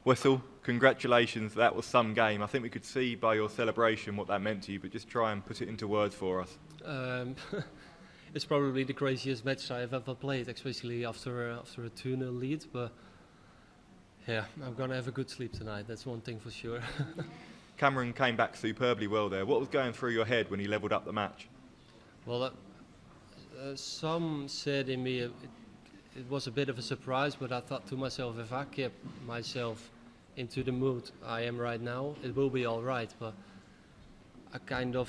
Wessel, congratulations, that was some game. I think we could see by your celebration what that meant to you, but just try and put it into words for us. It's probably the craziest match I've ever played, especially after a 2-0 lead, but yeah, I'm going to have a good sleep tonight, that's one thing for sure. Cameron came back superbly well there. What was going through your head when he levelled up the match? Well, some said in me it was a bit of a surprise, but I thought to myself, if I kept myself into the mood I am right now, it will be all right. But I kind of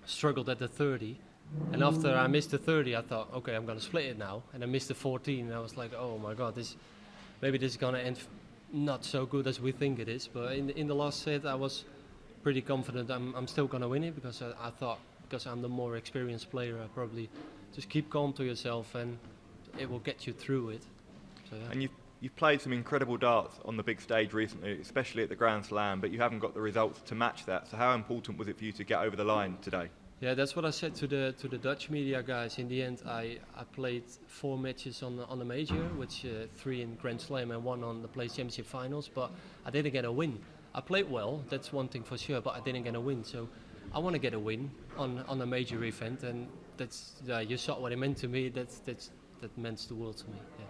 struggled at the 30, and after I missed the 30, I thought, okay, I'm going to split it now, and I missed the 14, and I was like, oh my God, maybe this is going to end not so good as we think it is. But in the last set, I was pretty confident I'm still going to win it, because I thought, because I'm the more experienced player, I probably just keep calm to yourself and it will get you through it. So, yeah. And you've played some incredible darts on the big stage recently, especially at the Grand Slam, but you haven't got the results to match that. So how important was it for you to get over the line today? Yeah, that's what I said to the Dutch media guys. In the end, I played 4 matches on the major, which 3 in Grand Slam and 1 on the Players Championship finals, but I didn't get a win. I played well, that's one thing for sure, but I didn't get a win. So I want to get a win on a major event, and that's you saw what it meant to me. That meant the world to me. Yeah.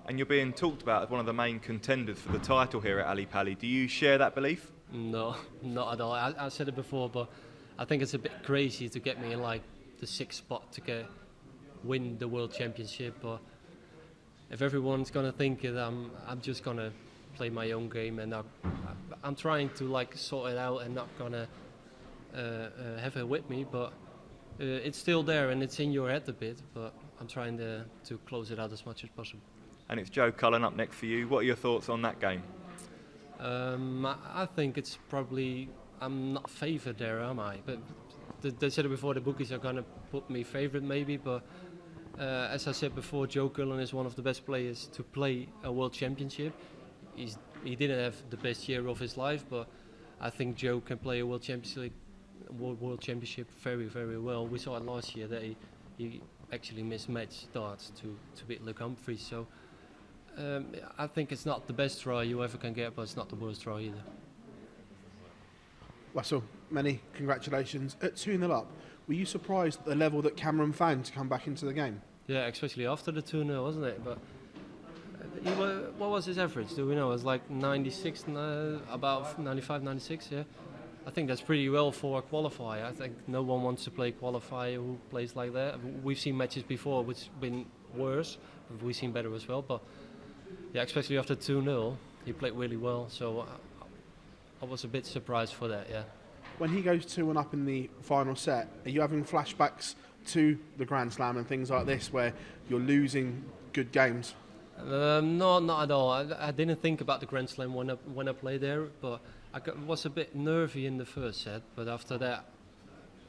And you're being talked about as one of the main contenders for the title here at Ali Pali. Do you share that belief? No, not at all. I said it before, but I think it's a bit crazy to get me in like the 6th spot to win the World Championship. But if everyone's gonna think it, I'm just gonna play my own game, and I'm trying to like sort it out and not gonna have it with me. But it's still there and it's in your head a bit. But I'm trying to close it out as much as possible. And it's Joe Cullen up next for you. What are your thoughts on that game? I think it's probably, I'm not favoured there, am I? But they said it before, the bookies are going to put me favourite maybe, but as I said before, Joe Cullen is one of the best players to play a World Championship. He didn't have the best year of his life, but I think Joe can play a World Championship very, very well. We saw it last year that he actually mismatched darts to beat Luke Humphries. So I think it's not the best try you ever can get, but it's not the worst try either. Wessel, many congratulations. At 2-0 up, were you surprised at the level that Cameron found to come back into the game? Yeah, especially after the 2-0, wasn't it? But what was his average? Do we know? It was like 96, about 95, 96, yeah? I think that's pretty well for a qualifier. I think no one wants to play qualifier who plays like that. We've seen matches before which have been worse, but we've seen better as well. But yeah, especially after 2-0, he played really well. So I was a bit surprised for that, yeah. When he goes 2-1 up in the final set, are you having flashbacks to the Grand Slam and things like this where you're losing good games? No, not at all. I didn't think about the Grand Slam when I played there, but I was a bit nervy in the first set, but after that,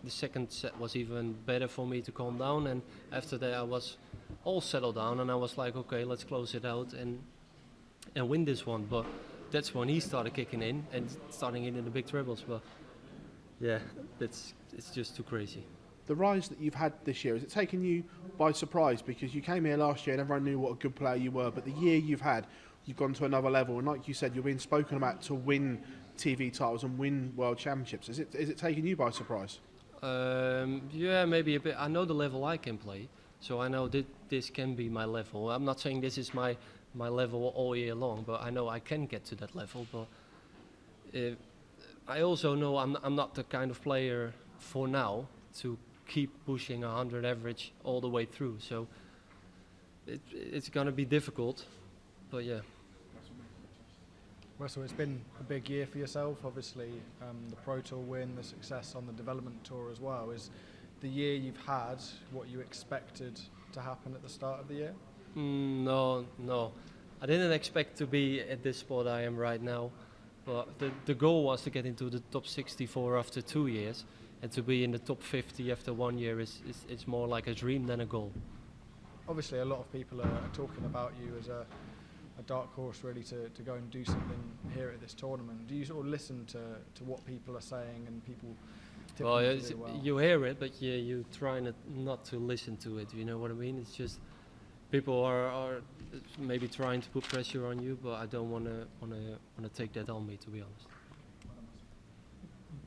the second set was even better for me to calm down, and after that I was all settled down, and I was like, okay, let's close it out and win this one. But that's when he started kicking in and starting in the big trebles. But yeah, it's just too crazy. The rise that you've had this year, has it taken you by surprise? Because you came here last year and everyone knew what a good player you were, but the year you've had, you've gone to another level, and like you said, you're being spoken about to win TV titles and win world championships. Is it taking you by surprise? Yeah, maybe a bit. I know the level I can play, so I know this can be my level. I'm not saying this is my level all year long, but I know I can get to that level. But I also know I'm not the kind of player for now to keep pushing 100 average all the way through. So it's going to be difficult, but yeah. Wessel, it's been a big year for yourself, obviously, the Pro Tour win, the success on the development tour as well. Is the year you've had what you expected to happen at the start of the year? No. I didn't expect to be at this spot I am right now, but the goal was to get into the top 64 after 2 years, and to be in the top 50 after 1 year is more like a dream than a goal. Obviously, a lot of people are talking about you as a dark horse really to go and do something here at this tournament. Do you sort of listen to what people are saying and people tipping you to do well? You hear it, but you try not to listen to it, you know what I mean? It's just, people are maybe trying to put pressure on you, but I don't want to take that on me, to be honest.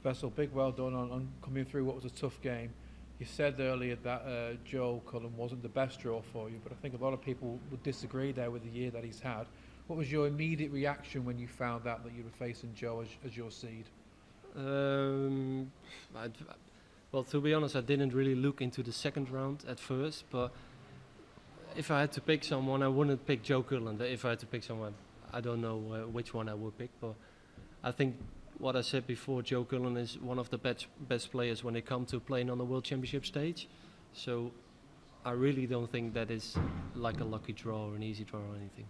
Wessel, big well done on coming through what was a tough game. You said earlier that Joe Cullen wasn't the best draw for you, but I think a lot of people would disagree there with the year that he's had. What was your immediate reaction when you found out that you were facing Joe as your seed? Well, to be honest, I didn't really look into the second round at first, but if I had to pick someone, I wouldn't pick Joe Cullen. If I had to pick someone, I don't know which one I would pick, but I think what I said before, Joe Cullen is one of the best players when it comes to playing on the World Championship stage. So I really don't think that is like a lucky draw or an easy draw or anything.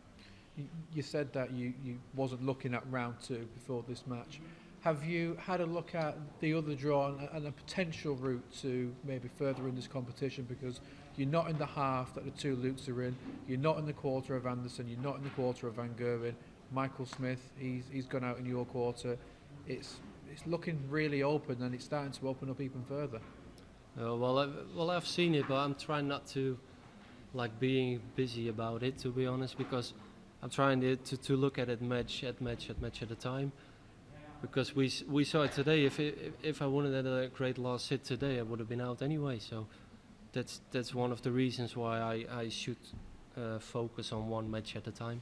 You said that you wasn't looking at round 2 before this match. Have you had a look at the other draw and a potential route to maybe further in this competition? Because you're not in the half that the 2 Lukes are in, you're not in the quarter of Anderson, you're not in the quarter of Van Gerwen. Michael Smith, he's gone out in your quarter. It's looking really open, and it's starting to open up even further. Well, I've seen it, but I'm trying not to being busy about it, to be honest, because I'm trying to look at it match at a time. Because we saw it today. If I wouldn't have had a great last hit today, I would have been out anyway. So that's one of the reasons why I should focus on one match at a time.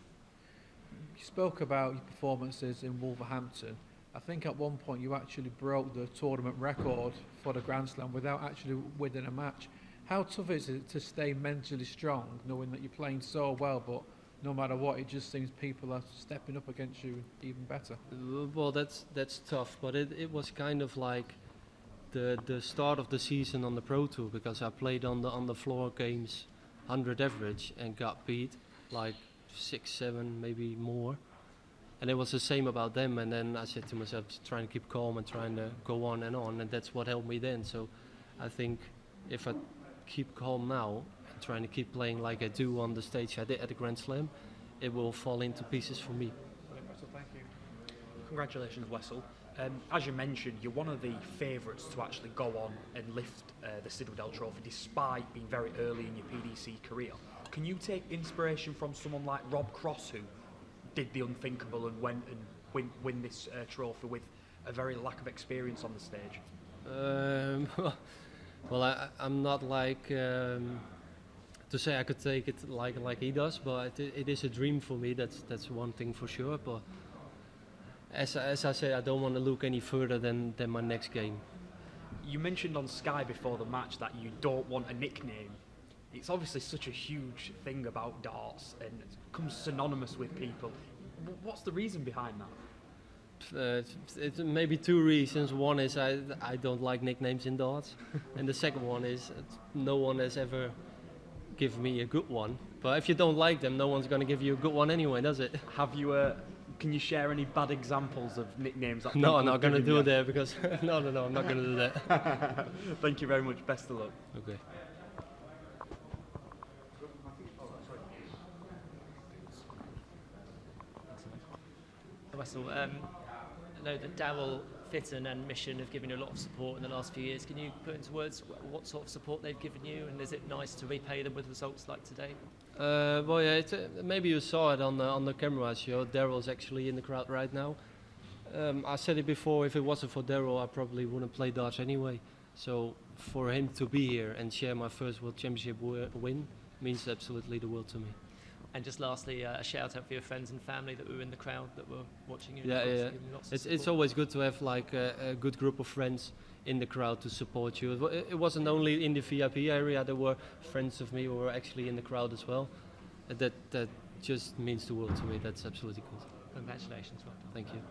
You spoke about your performances in Wolverhampton. I think at one point you actually broke the tournament record for the Grand Slam without actually winning a match. How tough is it to stay mentally strong, knowing that you're playing so well, but no matter what, it just seems people are stepping up against you even better? Well, that's tough, but it was kind of like the start of the season on the Pro Tour, because I played on the floor games 100 average and got beat like 6, 7, maybe more. And it was the same about them, and then I said to myself, trying to keep calm and trying to go on, and that's what helped me then. So I think if I keep calm now, and trying to keep playing like I do on the stage I did at the Grand Slam, it will fall into pieces for me. Wessel, thank you. Congratulations, Wessel. As you mentioned, you're one of the favourites to actually go on and lift the Citadel Trophy despite being very early in your PDC career. Can you take inspiration from someone like Rob Cross, who did the unthinkable and went and win this trophy with a very lack of experience on the stage? Well, I'm not like to say I could take it like he does, but it is a dream for me. That's one thing for sure. But as I say, I don't want to look any further than my next game. You mentioned on Sky before the match that you don't want a nickname. It's obviously such a huge thing about darts and it becomes synonymous with people. What's the reason behind that? It's maybe 2 reasons. One is I don't like nicknames in darts, and the second one is no one has ever given me a good one. But if you don't like them, no one's going to give you a good one anyway, does it? Have you? Can you share any bad examples of nicknames? That No, I'm not going to do it there because no, I'm not going to do that. Thank you very much. Best of luck. Okay. Wessel, I know that Darryl, Fitton and Mission have given you a lot of support in the last few years. Can you put into words what sort of support they've given you, and is it nice to repay them with results like today? Well, yeah, maybe you saw it on the camera show. Darryl's actually in the crowd right now. I said it before, if it wasn't for Darryl, I probably wouldn't play darts anyway. So for him to be here and share my first World Championship win means absolutely the world to me. And just lastly, a shout out for your friends and family that were in the crowd that were watching you. Yeah. It's always good to have like a good group of friends in the crowd to support you. It wasn't only in the VIP area, there were friends of me who were actually in the crowd as well. That just means the world to me. That's absolutely good. Congratulations. Well done. Thank you.